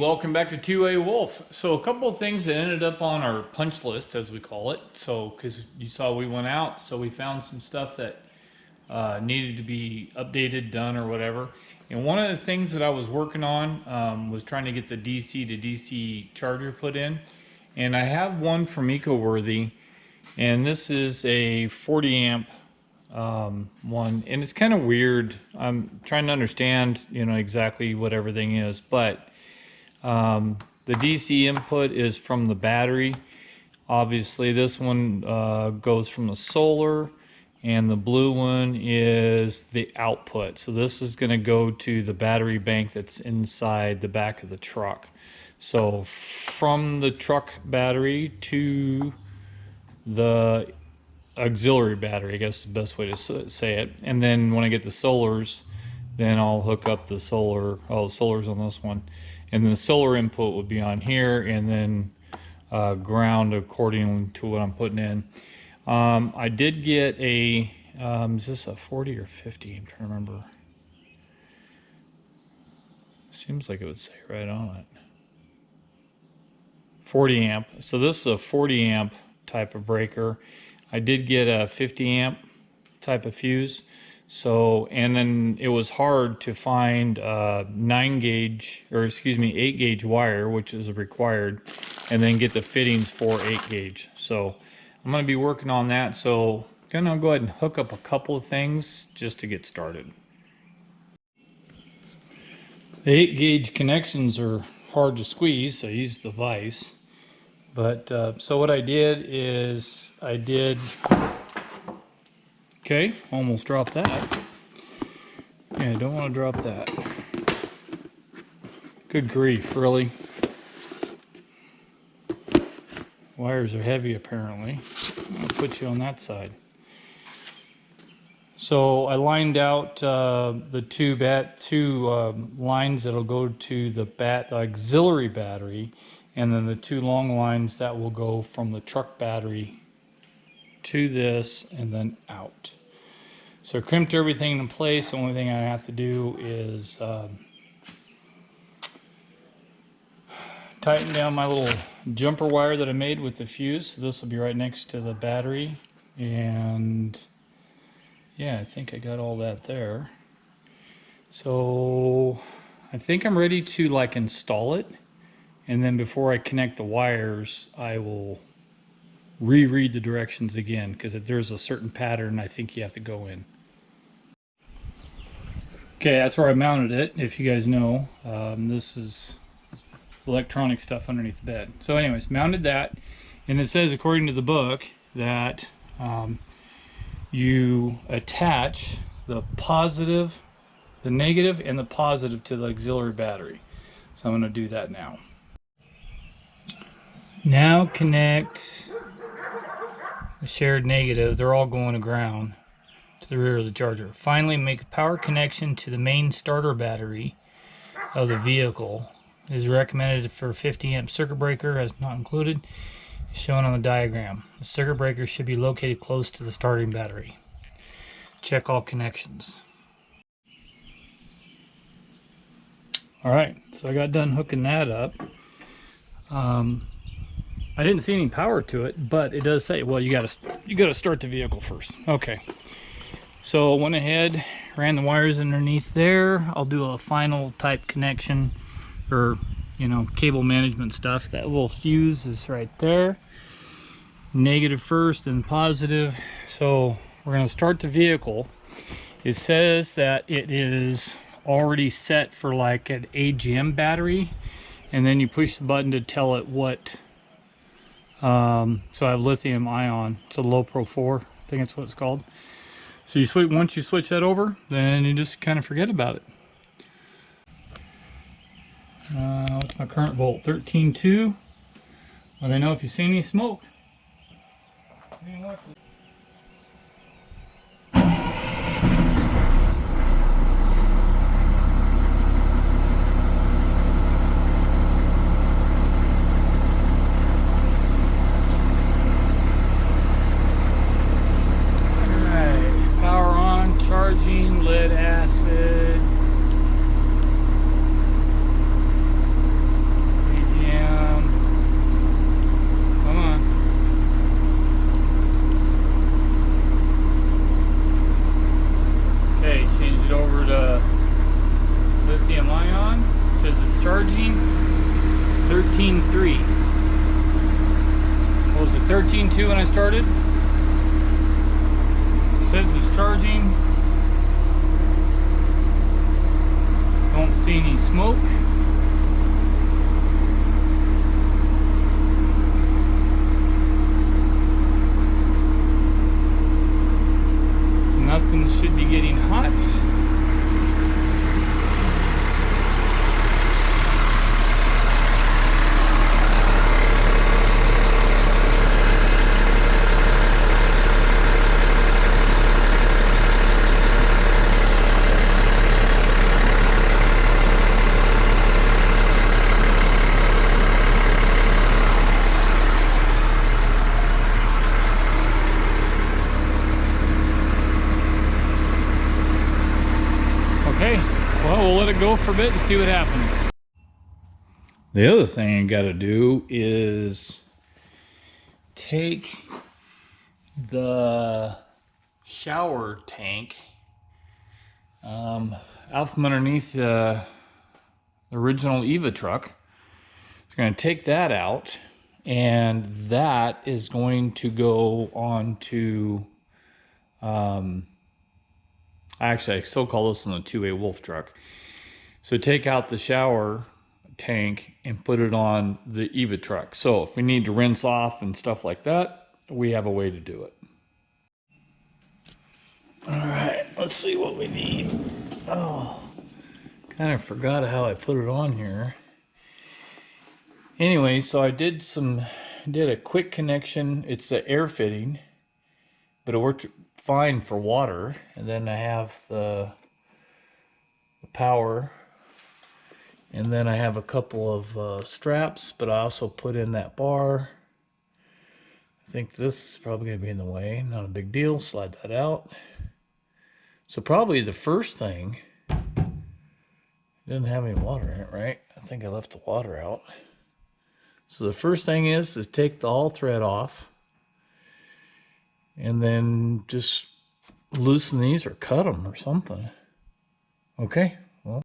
welcome back to 2A Wolf. So a couple of things that ended up on our punch list, as we call it. So, because you saw we went out, so we found some stuff that needed to be updated, done, or whatever. And one of the things that I was working on was trying to get the DC to DC charger put in. And I have one from EcoWorthy, and this is a 40 amp one, and it's kind of weird. I'm trying to understand, exactly what everything is, but the DC input is from the battery. Obviously, this one goes from the solar, and the blue one is the output. So this is going to go to the battery bank that's inside the back of the truck. So from the truck battery to the auxiliary battery, I guess is the best way to say it. And then when I get the solars, then I'll hook up the solar. Oh, the solar's on this one, and then the solar input would be on here, and then ground according to what I'm putting in. I did get a is this a 40 or 50? I'm trying to remember. Seems like it would say right on it 40 amp. So this is a 40 amp type of breaker. I did get a 50 amp type of fuse. So, and then it was hard to find 8 gauge wire, which is required, and then get the fittings for 8 gauge. So I'm going to be working on that. So I'm going to go ahead and hook up a couple of things just to get started. The 8 gauge connections are hard to squeeze, so I used the vise. But so what I did is okay, almost dropped that. Yeah, I don't want to drop that. Good grief, really? Wires are heavy apparently. I'll put you on that side. So I lined out the two lines that'll go to the auxiliary battery, and then the 2 long lines that will go from the truck battery to this and then out. So I crimped everything in place. The only thing I have to do is tighten down my little jumper wire that I made with the fuse. So this will be right next to the battery, and yeah, I think I got all that there. So I think I'm ready to install it. And then before I connect the wires, I will reread the directions again, because there's a certain pattern I think you have to go in. Okay, that's where I mounted it. If you guys know, this is electronic stuff underneath the bed. So anyways, mounted that, and it says according to the book that you attach the negative and the positive to the auxiliary battery. So I'm going to do that now. Now connect the shared negative. They're all going to ground to the rear of the charger. Finally, make a power connection to the main starter battery of the vehicle. It is recommended for 50 amp circuit breaker, as not included, as shown on the diagram. The circuit breaker should be located close to the starting battery. Check all connections. Alright, so I got done hooking that up. I didn't see any power to it, but it does say, well, you gotta start the vehicle first. Okay, so I went ahead, ran the wires underneath there. I'll do a final type connection, or cable management stuff. That little fuse is right there. Negative first and positive. So we're gonna start the vehicle. It says that it is already set for an AGM battery, and then you push the button to tell it what. So I have lithium ion. It's a low pro 4, I think that's what it's called. So once you switch that over, then you just kind of forget about it. What's my current volt? 13.2. Let me know if you see any smoke. Charging, lead acid. started. It says it's charging. Don't see any smoke. Nothing should be getting hot. Okay, well, we'll let it go for a bit and see what happens. The other thing I gotta do is take the shower tank out from underneath the original Eva truck. We're gonna take that out, and that is going to go on to actually, I still call this one a 2A Wolf truck. So take out the shower tank and put it on the Eva truck. So if we need to rinse off and stuff like that, we have a way to do it. All right, let's see what we need. Oh, kind of forgot how I put it on here. Anyway, so I did a quick connection. It's an air fitting, but it worked fine for water. And then I have the power, and then I have a couple of straps, but I also put in that bar. I think this is probably going to be in the way. Not a big deal. Slide that out. So probably the first thing, it doesn't have any water in it, right? I think I left the water out. So the first thing is take the all thread off, and then just loosen these or cut them or something. Okay, well.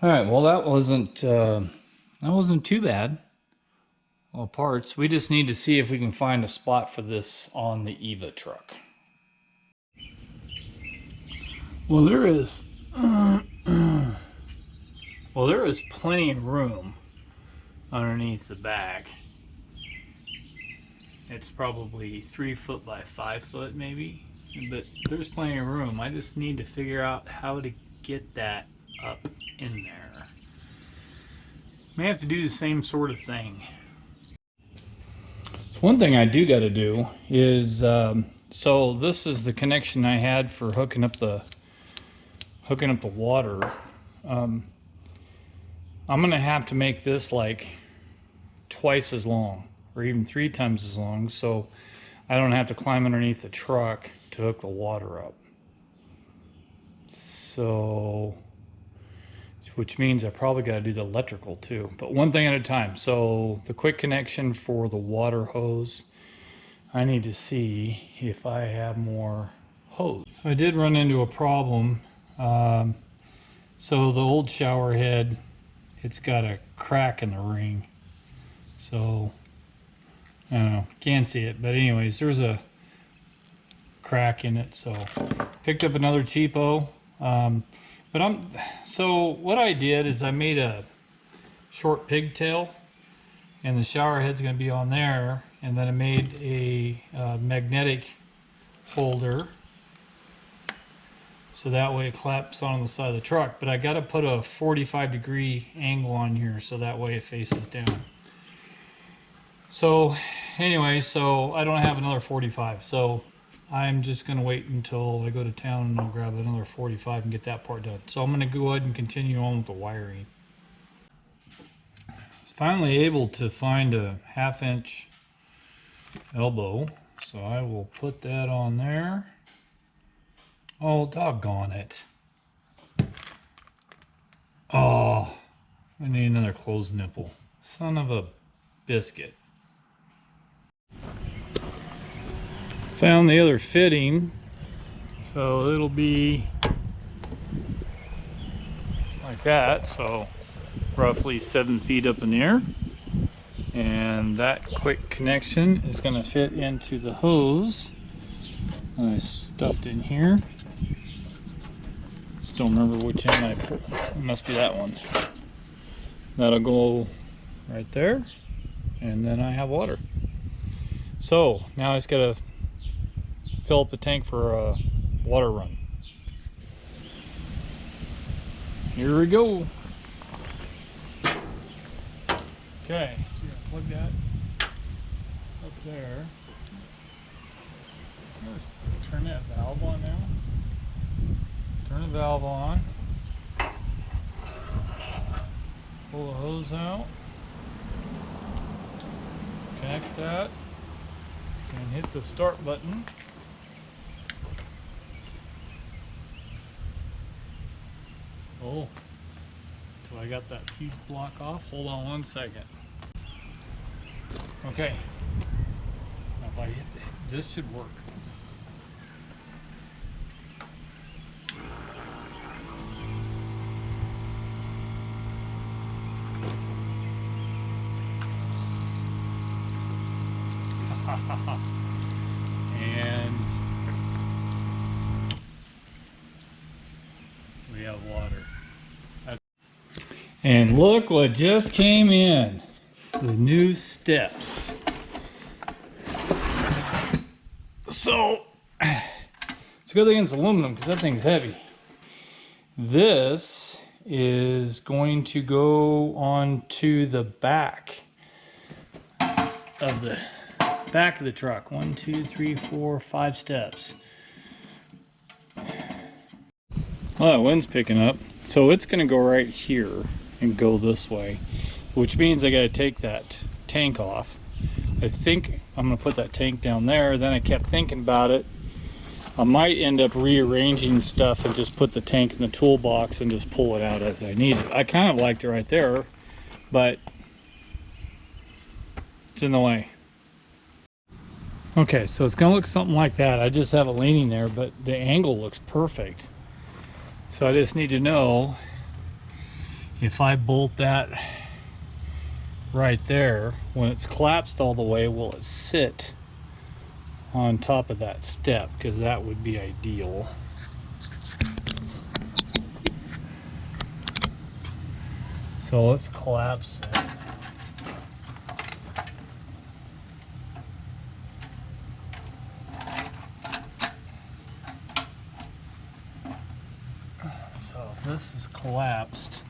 All right, well, that wasn't too bad. Well, parts. We just need to see if we can find a spot for this on the Eva truck. Well, there is plenty of room underneath the back. It's probably 3 foot by 5 foot maybe, but there's plenty of room. I just need to figure out how to get that up in there. May have to do the same sort of thing. So one thing I do got to do is, so this is the connection I had for hooking up the water. I'm gonna have to make this like twice as long, or even 3 times as long, so I don't have to climb underneath the truck to hook the water up. So, which means I probably got to do the electrical too, but one thing at a time. So the quick connection for the water hose, I need to see if I have more hose. So I did run into a problem. So the old shower head, it's got a crack in the ring. So I don't know, can't see it, but anyways, there's a crack in it. So picked up another cheapo. So what I did is I made a short pigtail, and the shower head's going to be on there, and then I made a magnetic holder, so that way it claps on the side of the truck. But I got to put a 45-degree angle on here so that way it faces down. So anyway, so I don't have another 45, so I'm just going to wait until I go to town and I'll grab another 45 and get that part done. So I'm going to go ahead and continue on with the wiring. I was finally able to find a 1/2-inch elbow, so I will put that on there. Oh, doggone it. Oh, I need another closed nipple. Son of a biscuit. Found the other fitting, so it'll be like that, so roughly 7 feet up in the air. And that quick connection is going to fit into the hose I stuffed in here. Just don't remember which end I put. It must be that one. That'll go right there, and then I have water. So now I just got to fill up the tank for a water run. Here we go. Okay, so you're gonna plug that up there. Let's turn that valve on now. Turn the valve on. Pull the hose out. Connect that. And hit the start button. Oh, so I got that fuse block off. Hold on 1 second. Okay. Now if I hit this should work. And we have water. And look what just came in. The new steps. So it's a good thing it's aluminum because that thing's heavy. This is going to go onto the back of the truck. 1, 2, 3, 4, 5 steps. Well, that wind's picking up, so it's going to go right here and go this way, which means I got to take that tank off. I think I'm going to put that tank down there. Then I kept thinking about it. I might end up rearranging stuff and just put the tank in the toolbox and just pull it out as I need it. I kind of liked it right there, but it's in the way. Okay, so it's going to look something like that. I just have it leaning there, but the angle looks perfect. So I just need to know if I bolt that right there, when it's collapsed all the way, will it sit on top of that step? Because that would be ideal. So let's collapse it. So if this is collapsed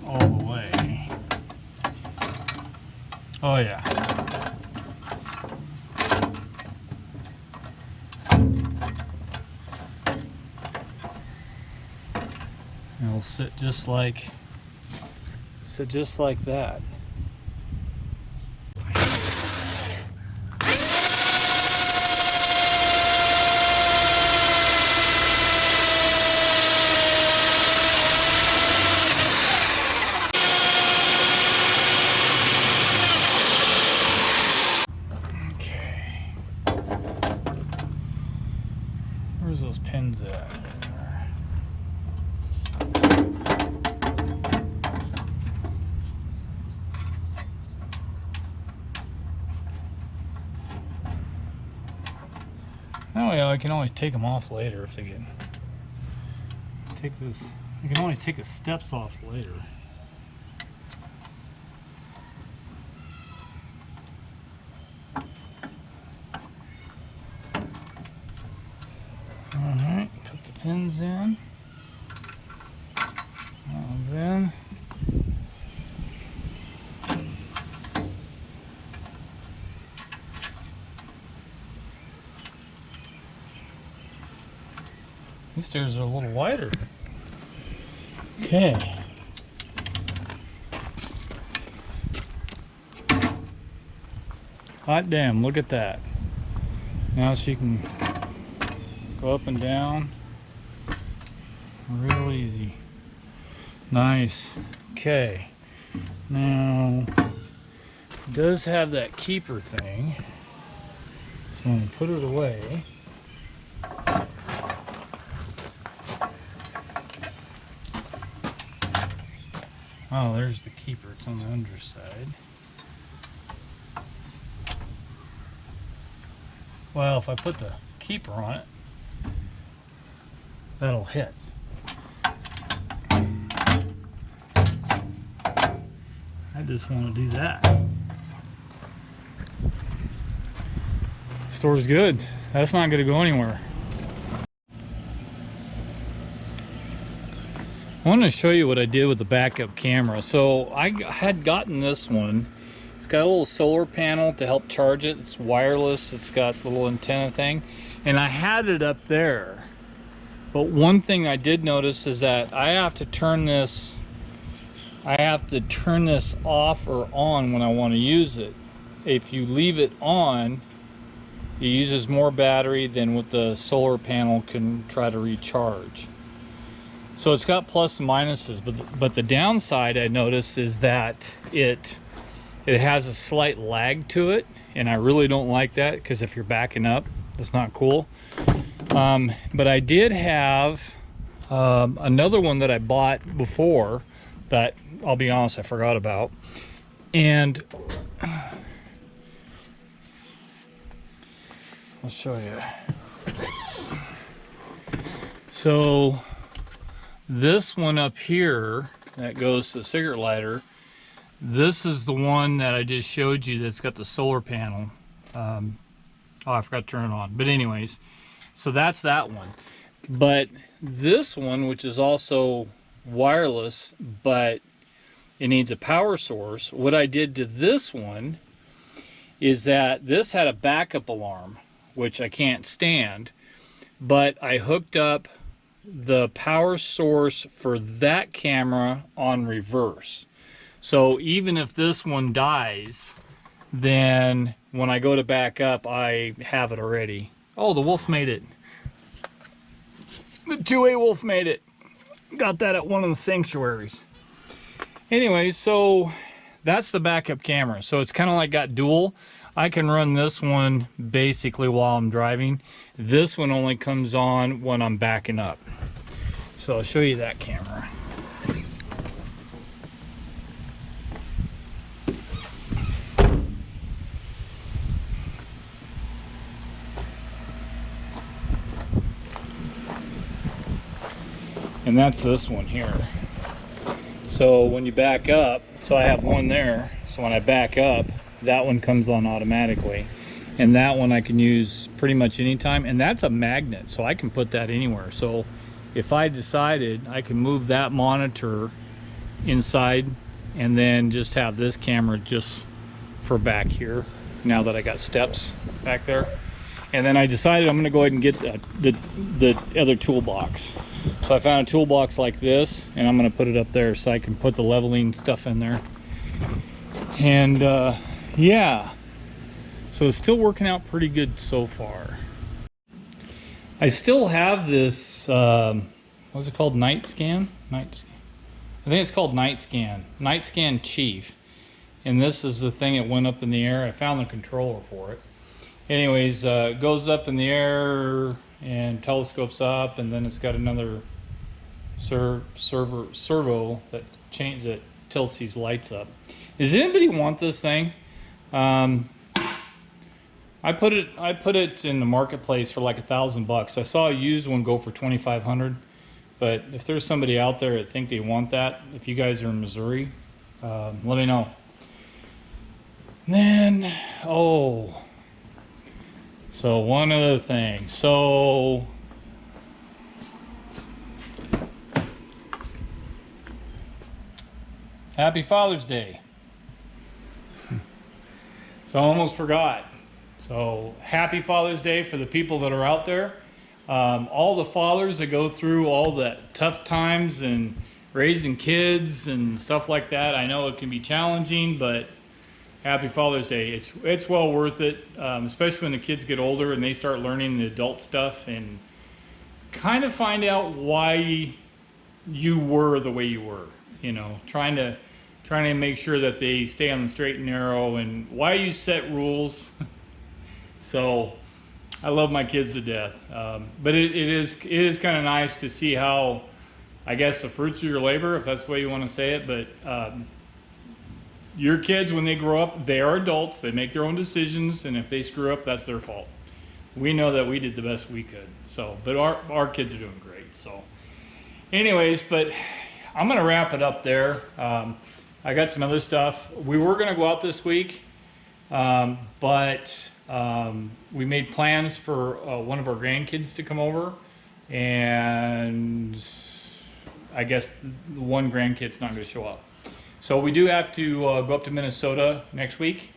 all the way, oh yeah. It'll sit just like that. Where's those pins at? Oh yeah, I can always take them off later if they get. Take this. I can always take the steps off later. Alright, put the pins in. That one's in. These stairs are a little wider. Okay. Hot damn, look at that. Now she can go up and down real easy. Nice. Okay. Now, it does have that keeper thing. So I'm going to put it away. Oh, there's the keeper. It's on the underside. Well, if I put the keeper on it, that'll hit. I just want to do that. Store's good. That's not going to go anywhere. I want to show you what I did with the backup camera. So I had gotten this one. It's got a little solar panel to help charge it. It's wireless. It's got a little antenna thing. And I had it up there. But one thing I did notice is that I have to turn this off or on when I want to use it. If you leave it on, it uses more battery than what the solar panel can try to recharge. So it's got plus and minuses, but the downside I noticed is that it has a slight lag to it, and I really don't like that because if you're backing up, it's not cool. But I did have another one that I bought before that I'll be honest I forgot about, and I'll show you. So this one up here that goes to the cigarette lighter, this is the one that I just showed you that's got the solar panel. Oh, I forgot to turn it on. But anyways, so that's that one. But this one, which is also wireless, but it needs a power source, what I did to this one is that this had a backup alarm, which I can't stand, but I hooked up the power source for that camera on reverse. So even if this one dies, then when I go to back up, I have it already. Oh, the wolf made it. The 2A wolf made it. Got that at one of the sanctuaries. Anyway, so that's the backup camera. So it's kind of like got dual. I can run this one basically while I'm driving. This one only comes on when I'm backing up. So I'll show you that camera. And that's this one here. So when you back up, so I have one there, so when I back up, that one comes on automatically, and that one I can use pretty much anytime, and that's a magnet, so I can put that anywhere. So if I decided, I can move that monitor inside and then just have this camera just for back here, now that I got steps back there. And then I decided I'm going to go ahead and get the other toolbox. So I found a toolbox like this, and I'm going to put it up there so I can put the leveling stuff in there. And yeah, so it's still working out pretty good so far. I still have this, what's it called? Night Scan? I think it's called Night Scan. Night Scan Chief. And this is the thing that went up in the air. I found the controller for it. Anyways, it goes up in the air and telescopes up, and then it's got another servo that tilts these lights up. Does anybody want this thing? I put it in the marketplace for like $1,000. I saw a used one go for $2,500. But if there's somebody out there that think they want that, if you guys are in Missouri, let me know. Then, oh, so one other thing. So happy Father's Day. So I almost forgot. So happy Father's Day for the people that are out there. All the fathers that go through all the tough times and raising kids and stuff like that. I know it can be challenging, but happy Father's Day. It's well worth it, especially when the kids get older and they start learning the adult stuff and kind of find out why you were the way you were. You know, trying to make sure that they stay on the straight and narrow and why you set rules. So I love my kids to death. But it is kind of nice to see how, I guess, the fruits of your labor, if that's the way you want to say it. But your kids, when they grow up, they are adults. They make their own decisions, and if they screw up, that's their fault. We know that we did the best we could. So, but our kids are doing great. So, anyways, but I'm gonna wrap it up there. I got some other stuff. We were gonna go out this week, but we made plans for one of our grandkids to come over, and I guess the one grandkid's not gonna show up. So we do have to go up to Minnesota next week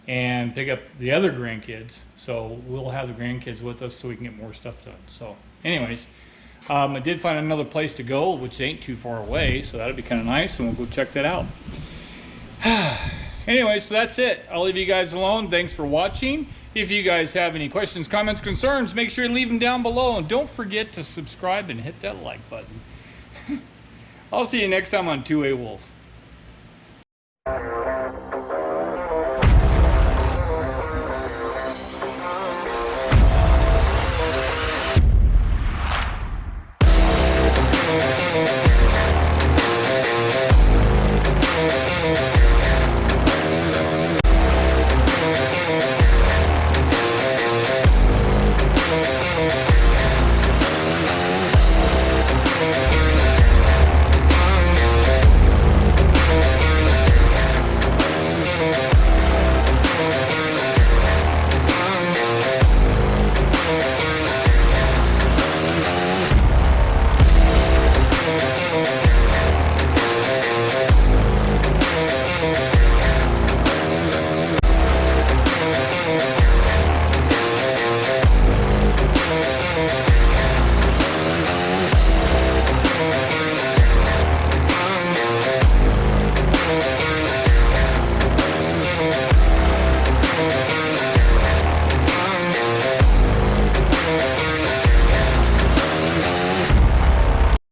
and pick up the other grandkids. So we'll have the grandkids with us so we can get more stuff done. So anyways, I did find another place to go, which ain't too far away. So that'll be kind of nice, and we'll go check that out. Anyway, so that's it. I'll leave you guys alone. Thanks for watching. If you guys have any questions, comments, concerns, make sure you leave them down below. And don't forget to subscribe and hit that like button. I'll see you next time on 2A Wolf.